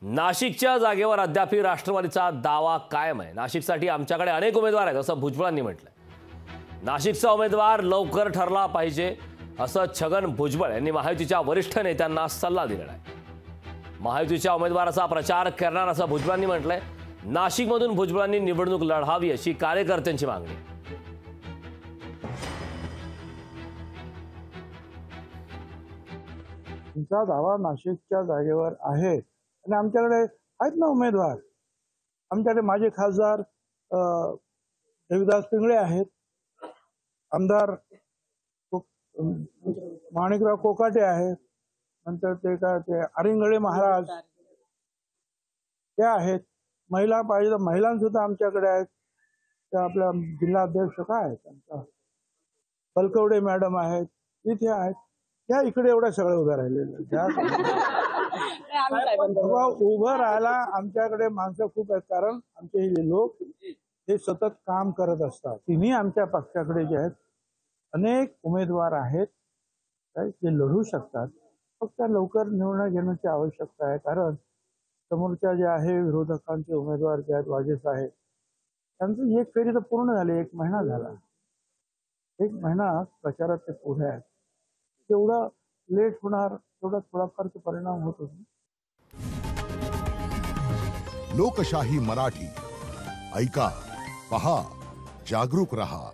नाशिकच्या जागेवर अद्यापही राष्ट्रवादीचा दावा कायम आहे। नाशिकसाठी आमच्याकडे अनेक उमेदवार आहेत असं भुजबळांनी म्हटलंय। नाशिकचा उमेदवार लवकर ठरला पाहिजे असं छगन भुजबळ यांनी महायुतीच्या वरिष्ठ नेत्यांना सल्ला दिलेला आहे। महायुतीच्या उमेदवाराचा प्रचार करणार असं भुजबळांनी म्हटलंय। नाशिकमधून भुजबळांनी निवडणूक लढावी अशी कार्यकर्त्यांची मागणी। तुमचा दावा नाशिकच्या जागेवर आहे आणि आमच्याकडे आहेत ना उमेदवार। आमच्याकडे माजी खासदार देविदास पिंगळे आहेत, आमदार माणिकराव कोकाटे आहेत, नंतर ते अरिंगळे महाराज ते आहेत। महिला पाहिजे तर महिलांसुद्धा आमच्याकडे आहेत। त्या आपल्या जिल्हाध्यक्ष काय आहेत आमचा बलकवडे मॅडम आहेत, तिथे आहेत। त्या इकडे एवढं सगळं उभं राहिलेलं उभं राहायला आमच्याकडे माणसं खूप आहेत, कारण आमचे हे लोक हे सतत काम करत असतात। तिन्ही आमच्या पक्षाकडे जे आहेत अनेक उमेदवार आहेत जे लढू शकतात, फक्त लवकर निर्णय घेण्याची आवश्यकता आहे। कारण समोरच्या जे आहे विरोधकांचे उमेदवार जे आहेत वाजे साहेब, त्यांचं एक फेरी तर पूर्ण झाली, 1 महिना झाला। 1 महिना प्रचारात ते पुढे आहेत। जेवढं लेट होणार तेवढा थोडाफार परिणाम होतो। लोकशाही मराठी ऐका, पहा, जागरूक रहा।